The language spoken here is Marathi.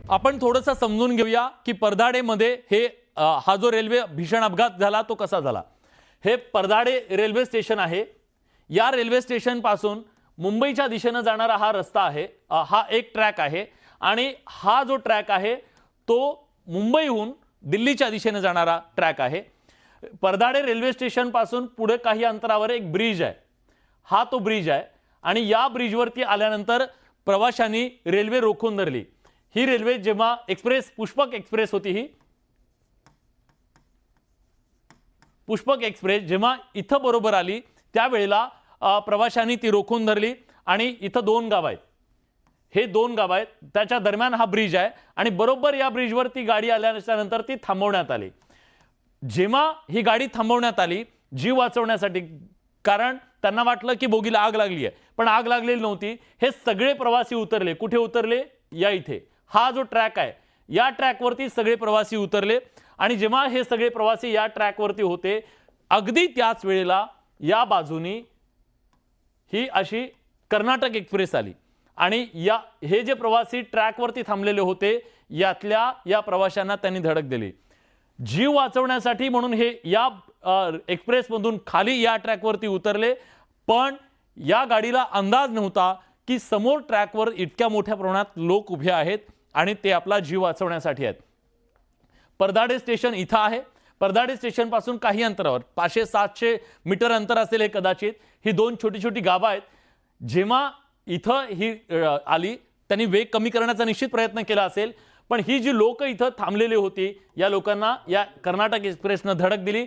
आपण थोडंसं समजून घेऊया की परदाडेमध्ये हे हा जो रेल्वे भीषण अपघात झाला तो कसा झाला। हे परदाडे रेल्वे स्टेशन आहे। या रेल्वे स्टेशन पासून मुंबईच्या दिशेने जाणारा हा रस्ता आहे। हा एक ट्रॅक आहे आणि हा जो ट्रॅक आहे तो मुंबईहून दिल्लीच्या दिशेने जाणारा ट्रॅक आहे। परदाडे रेल्वे स्टेशन पासून पुढे काही अंतरावर एक ब्रिज आहे। हा तो ब्रिज आहे आणि या ब्रिजवरती आल्यानंतर प्रवाशांनी रेल्वे रोखून धरली। ही रेल्वे जेव्हा एक्सप्रेस पुष्पक एक्सप्रेस होती, ही पुष्पक एक्सप्रेस जेव्हा इथं बरोबर आली त्यावेळेला प्रवाशांनी ती रोखून धरली आणि इथं दोन गाव आहेत। हे दोन गाव आहेत, त्याच्या दरम्यान हा ब्रिज आहे आणि बरोबर या ब्रिजवरती गाडी आल्यानंतर ती थांबवण्यात आली। जेव्हा ही गाडी थांबवण्यात आली जीव वाचवण्यासाठी, कारण त्यांना वाटलं की बोगीला आग लागली आहे, पण आग लागलेली नव्हती। हे सगळे प्रवासी उतरले। कुठे उतरले? या इथे हा जो ट्रॅक आहे या ट्रॅकवरती सगळे प्रवासी उतरले आणि जेव्हा हे सगळे प्रवासी या ट्रॅकवरती होते अगदी त्याच वेळेला या बाजूनी ही अशी कर्नाटक एक्सप्रेस आली आणि हे जे प्रवासी ट्रॅकवरती थांबलेले होते यातल्या या प्रवाशांना त्यांनी धडक दिली। जीव वाचवण्यासाठी म्हणून हे या एक्सप्रेस मधून खाली या ट्रॅकवरती उतरले, पण या गाडीला अंदाज नव्हता की समोर ट्रॅकवर इतक्या मोठ्या प्रमाणात लोक उभे आहेत आणि ते आपला जीव वाचवण्यासाठी आहेत। परदाडे स्टेशन इथं आहे। परदाडे स्टेशन पासून काही अंतरावर 500-700 मीटर अंतर असेल हे कदाचित। ही दोन छोटी छोटी गावं आहेत। जेव्हा इथं ही आली त्यांनी वेग कमी करण्याचा निश्चित प्रयत्न केला असेल, पण ही जी लोक इथं थांबलेली होती या लोकांना या कर्नाटक एक्सप्रेसनं धडक दिली।